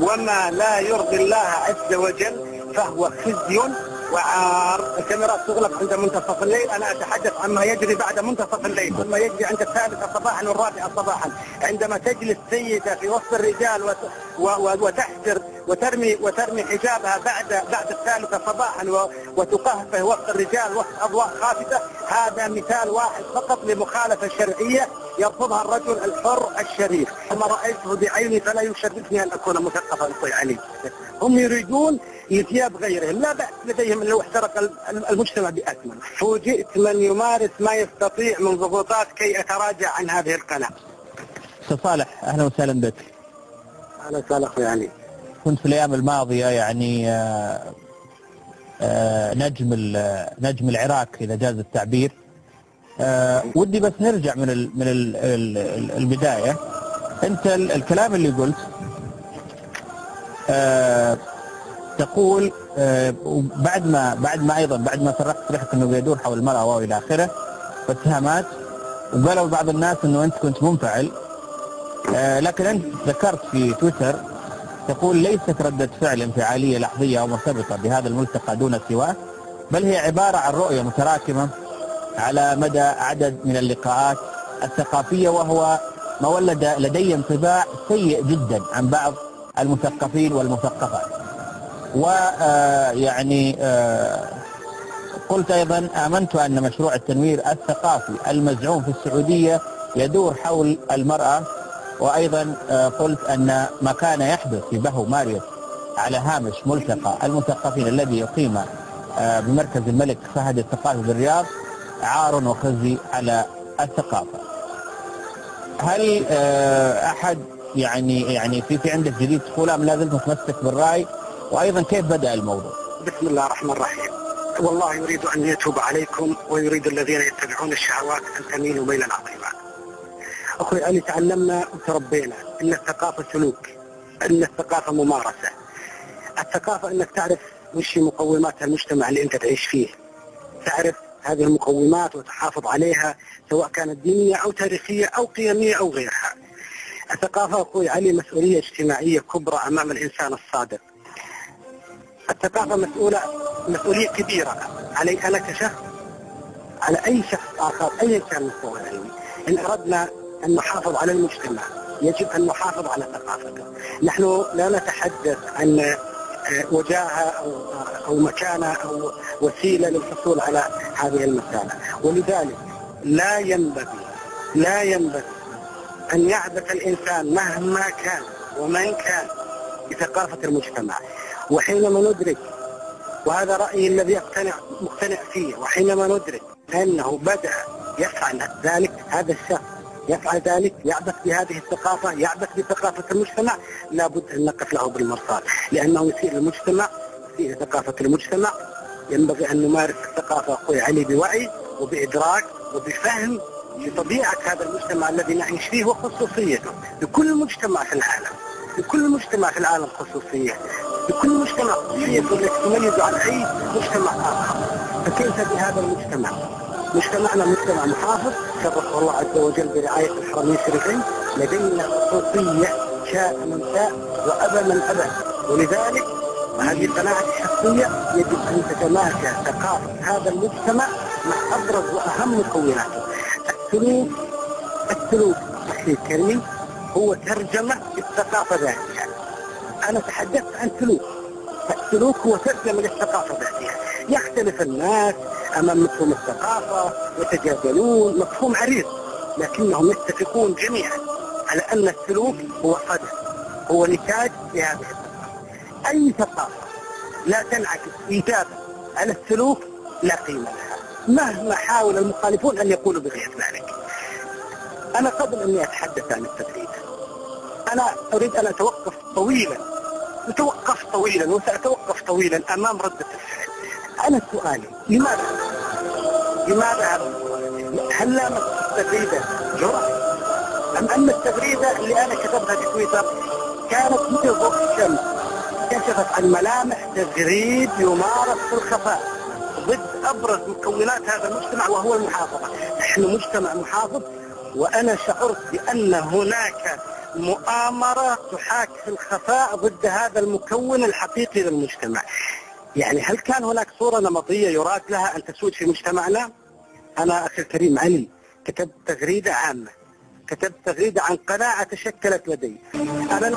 وما لا يرضي الله عز وجل فهو خزي وعار. الكاميرات تغلق عند منتصف الليل، أنا أتحدث عما يجري بعد منتصف الليل، عما يجري عند 3 صباحا والرابعة صباحا، عندما تجلس سيدة في وسط الرجال وتحسر وترمي حجابها بعد 3 صباحا وتقهقه وسط الرجال وسط أضواء خافتة. هذا مثال واحد فقط لمخالفة شرعية يرفضها الرجل الحر الشريف. أما رأيته بعيني فلا يشرفني أن أكون مثقفا أخوي علي. هم يريدون إثياب غيرهم، لا بأس لديهم لو احترق المجتمع بأكمله. فوجئت من يمارس ما يستطيع من ضغوطات كي أتراجع عن هذه القناة. أستاذ صالح أهلا وسهلا بك. أهلا وسهلا أخوي علي. كنت في الأيام الماضية يعني نجم العراق إذا جاز التعبير. ودي بس نرجع من البداية. أنت الكلام اللي قلت تقول بعد ما فرحت انه بيدور حول المرأة والى اخره واتهامات، وقالوا بعض الناس انه انت كنت منفعل، لكن انت ذكرت في تويتر تقول ليست ردة فعل انفعالية لحظية او مرتبطة بهذا الملتقى دون سواه، بل هي عبارة عن رؤية متراكمة على مدى عدد من اللقاءات الثقافية، وهو ما ولد لدي انطباع سيء جدا عن بعض المثقفين والمثقفات. ويعني قلت أيضا آمنت أن مشروع التنوير الثقافي المزعوم في السعودية يدور حول المرأة، وأيضا قلت أن ما كان يحدث في بهو ماريوس على هامش ملتقى المثقفين الذي يقيم بمركز الملك فهد الثقافي بالرياض عار وخزي على الثقافة. هل أحد يعني في عندك جديد تقول أم لا زلت متمسك بالرأي؟ وأيضا كيف بدأ الموضوع؟ بسم الله الرحمن الرحيم. والله يريد أن يتوب عليكم ويريد الذين يتبعون الشهوات أن تميلوا ميلا عظيما. أخوي علي، تعلمنا وتربينا أن الثقافة سلوك، أن الثقافة ممارسة. الثقافة أنك تعرف وش مقومات المجتمع اللي أنت تعيش فيه، تعرف هذه المقومات وتحافظ عليها سواء كانت دينية أو تاريخية أو قيمية أو غيرها. الثقافة أخوي علي مسؤولية اجتماعية كبرى أمام الإنسان الصادق. الثقافة مسؤولية كبيرة علي أنا كشخص، على أي شخص آخر أيا كان مستوى العلمي. إن أردنا أن نحافظ على المجتمع يجب أن نحافظ على ثقافته. نحن لا نتحدث عن وجاهة أو مكانة أو وسيلة للحصول على هذه المكانة، ولذلك لا ينبغي أن يعبث الإنسان مهما كان ومن كان بثقافة المجتمع. وحينما ندرك، وهذا رأيي الذي مقتنع فيه، وحينما ندرك أنه بدأ يفعل ذلك، هذا الشخص يفعل ذلك، يعبث بهذه الثقافة، يعبث بثقافة المجتمع، لابد أن نقف له بالمرصاد، لأنه يسيء المجتمع، يسيء ثقافة المجتمع. ينبغي أن نمارس الثقافة أخوي علي بوعي وبإدراك وبفهم لطبيعة هذا المجتمع الذي نعيش فيه وخصوصيته. لكل مجتمع في العالم خصوصية، لكل مجتمع خصوصيته التي تميز عن أي مجتمع آخر. فكيف بهذا المجتمع؟ مجتمعنا مجتمع محافظ شرفه الله عز وجل برعاية الحرمين الشريفين. لدينا خصوصية شاء من شاء وأبى من أبى، ولذلك هذه قناعة الشخصية يجب أن تتماشى ثقافة هذا المجتمع مع أبرز وأهم مكوناته. السلوك أخي الكريم هو ترجمة الثقافة ذاتها. أنا تحدثت عن السلوك هو ترجمة للثقافة ذاتها. يختلف الناس أمام مفهوم الثقافة، يتجادلون، مفهوم عريض، لكنهم يتفقون جميعا على أن السلوك هو صدى، هو نتاج لهذه الثقافة. أي ثقافة لا تنعكس إيجابا على السلوك لا قيمة لها، مهما حاول المخالفون أن يقولوا بغير ذلك. أنا قبل أني أتحدث عن التدريب أنا أريد أن أتوقف طويلا، وسأتوقف طويلا أمام ردة الفعل. أنا سؤالي لماذا هل لامت التغريدة جرأة، أم أن التغريدة اللي أنا كتبتها في تويتر كانت مثل ضوء الشمس كشفت عن ملامح تغريد يمارس في الخفاء ضد أبرز مكونات هذا المجتمع وهو المحافظة. نحن مجتمع محافظ، وأنا شعرت بأن هناك مؤامرة تحاك في الخفاء ضد هذا المكون الحقيقي للمجتمع. يعني هل كان هناك صورة نمطية يراد لها أن تسود في مجتمعنا؟ أنا أخي الكريم علي كتبت تغريدة عامة، كتبت تغريدة عن قناعة تشكلت لدي. أنا لم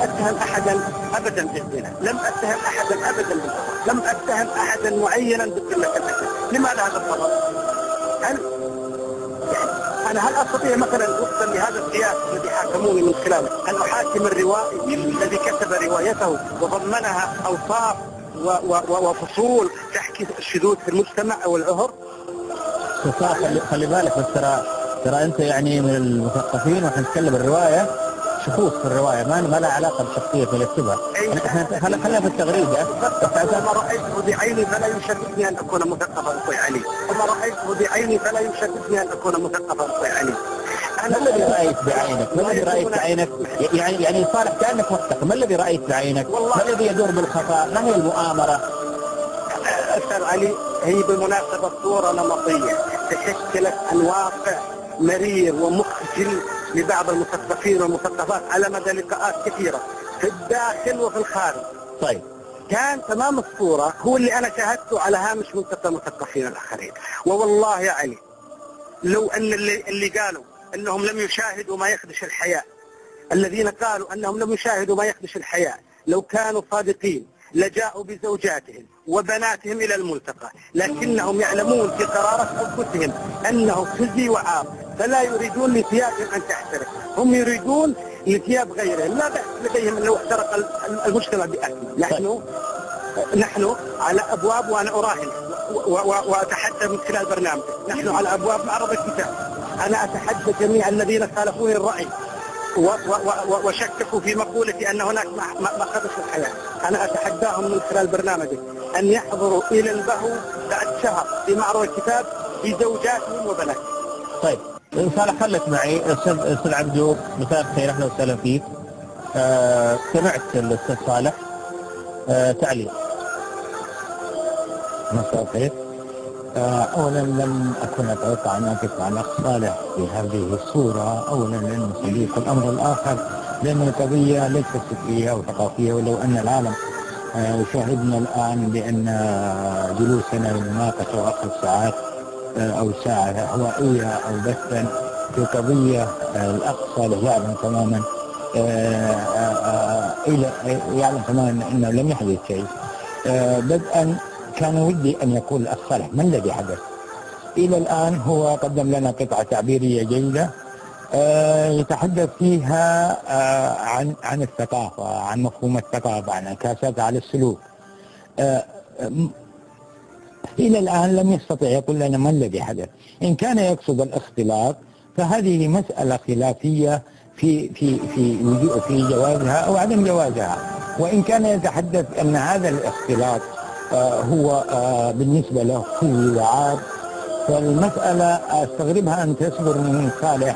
أتهم أحدا أبدا بالزنا، لم أتهم أحدا أبدا بالخطأ، لم أتهم أحدا معينا بقلة الأدب. لماذا هذا الخطأ؟ هل أستطيع مثلا وفقا لهذا القياس الذي حاكموني من خلاله أن أحاكم الروائي الذي كتب روايته وضمنها أوصاف وفصول تحكي الشذوذ في المجتمع أو العهر؟ خلي بالك بس ترى أنت يعني من المثقفين، ونحن نتكلم الرواية شخوص في الرواية ما لها علاقة بشخصية اللي يكتبها. خلينا في التغريدة. وما رأيته بعيني فلا يشرفني أن أكون مثقفا أخوي علي، وما رأيته بعيني فلا يشرفني أن أكون مثقفا أخوي علي. ما الذي رأيت بعينك؟ ما الذي رأيت بعينك؟ يعني صالح كأنك مثقف، ما الذي رأيت بعينك؟ ما الذي يدور بالخفاء؟ ما هي المؤامرة؟ أستاذ علي، هي بالمناسبة صورة نمطية تشكلت عن واقع مرير ومخجل لبعض المثقفين والمثقفات على مدى لقاءات كثيرة في الداخل وفي الخارج. طيب، كان تمام الصورة هو اللي أنا شاهدته على هامش ملتقى المثقفين الآخرين. ووالله يا علي لو أن اللي قالوا أنهم لم يشاهدوا ما يخدش الحياة، الذين قالوا أنهم لم يشاهدوا ما يخدش الحياة، لو كانوا صادقين لجاءوا بزوجاتهم وبناتهم إلى الملتقى، لكنهم يعلمون في قرارات أنفسهم أنه خزي وعار، فلا يريدون لثيابهم أن تحترق، هم يريدون لثياب غيرهم. لا بأس لديهم لو احترق المجتمع بأكمل. نحن على أبواب، وأنا أراهن وأتحدى من خلال برنامجك، نحن على أبواب معرض الكتاب. أنا أتحدى جميع الذين خالفوني الرأي وشككوا في مقولتي أن هناك ما خدش الحياة. أنا أتحداهم من خلال برنامجك أن يحضروا إلى البهو بعد شهر في معرض الكتاب بزوجاتهم وبناتهم. طيب صالح، خليك معي. أستاذ عبدو، مساء الخير، أهلا وسهلا فيك. سمعت الأستاذ صالح تعليق. مساء الخير. أولا لم أكن أتوقع أن أقف مع الأخ صالح في هذه الصورة، أولا لأنه صديق، الأمر الآخر لأن القضية ليست فكرية أو ثقافية، ولو أن العالم وشاهدنا الآن بأن جلوسنا للمناقشة وأخذ ساعات أو ساعة هوائية أو بثا في قضية الأخ صالح يعلم تماما أنه لم يحدث شيء. بدءا كان ودي أن يقول الأخ صالح ما الذي حدث. إلى الآن هو قدم لنا قطعة تعبيرية جيدة يتحدث فيها عن الثقافة، عن مفهوم الثقافة، عن انعكاساتها على السلوك. إلى الآن لم يستطع يقول لنا ما الذي حدث. إن كان يقصد الاختلاط فهذه مسألة خلافية في جوازها أو عدم جوازها، وإن كان يتحدث أن هذا الاختلاط هو بالنسبة له خزي وعار، فالمسألة أستغربها أن تصدر من صالح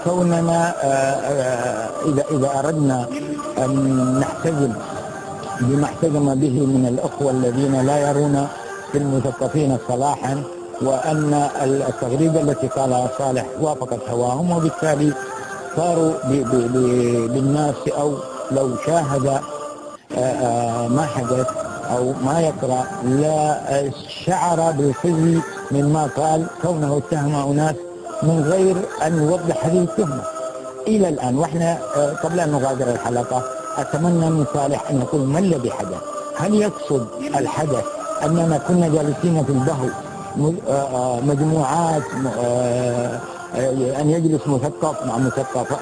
كوننا إذا أردنا أن نحتزم بما احتزم به من الأخوة الذين لا يرون في المثقفين صلاحا، وأن التغريدة التي قالها صالح وافقت هواهم، وبالتالي صاروا بالناس أو لو شاهد ما حدث أو ما يقرأ لا شعر بالخزي مما قال، كونه اتهم أناس من غير أن يوضح هذه التهمة. إلى الآن وإحنا قبل أن نغادر الحلقة أتمنى من صالح أن يقول ما الذي حدث. هل يقصد الحدث أننا كنا جالسين في البهو مجموعات، أن يجلس مثقف مع مثقف،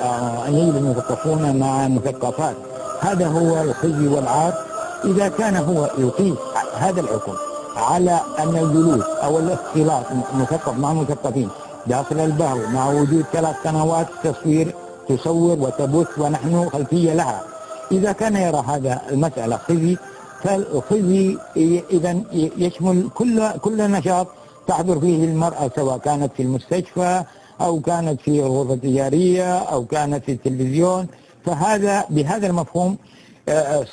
أن يجلس مثقفون مع مثقفات، هذا هو الخزي والعار؟ إذا كان هو يقيس هذا الحكم على أن الجلوس أو الاختلاط مثقف مع مثقفين داخل البهو مع وجود 3 قنوات تصوير تصور وتبث ونحن خلفية لها، إذا كان يرى هذا المسألة خزي، فالخزي إذا يشمل كل نشاط تحضر فيه المرأة، سواء كانت في المستشفى أو كانت في الغرفة التجارية أو كانت في التلفزيون. فهذا بهذا المفهوم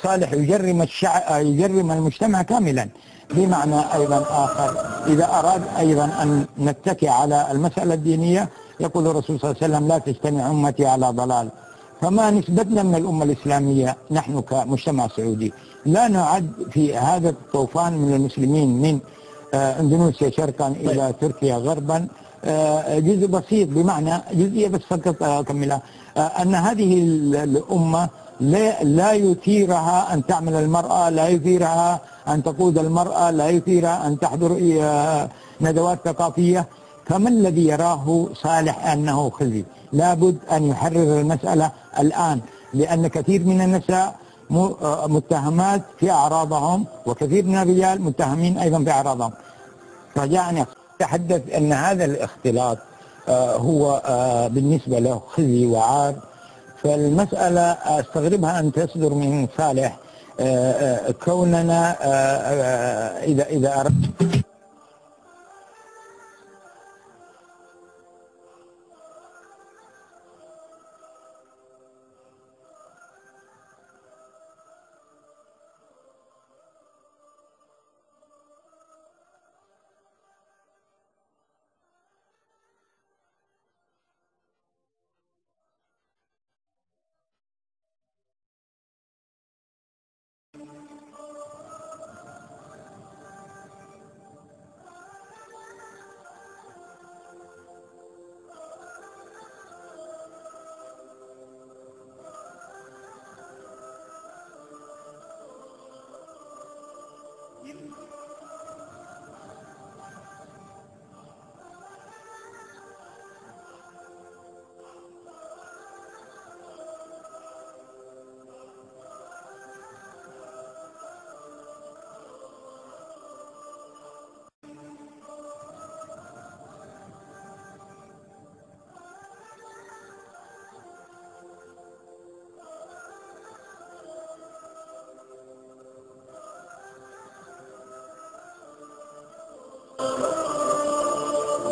صالح يجرم المجتمع كاملا. بمعنى أيضا آخر، إذا أراد أيضا أن نتكي على المسألة الدينية يقول الرسول صلى الله عليه وسلم لا تجتمع أمتي على ضلال. فما نسبتنا من الأمة الإسلامية نحن كمجتمع سعودي؟ لا نعد في هذا الطوفان من المسلمين من اندونيسيا شرقا الى تركيا غربا جزء بسيط، بمعنى جزئيه بس فقط اكملها، ان هذه الامه لا يثيرها ان تعمل المراه، لا يثيرها ان تقود المراه، لا يثيرها ان تحضر ندوات ثقافيه. فما الذي يراه صالح انه خزي؟ لابد ان يحرر المساله الان، لان كثير من النساء متهمات في اعراضهم، وكثير من الرجال متهمين ايضا في اعراضهم. رجاء أتحدث أن هذا الاختلاط هو بالنسبة له خزي وعار. فالمسألة أستغربها أن تصدر من صالح كوننا إذا أردت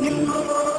Thank you.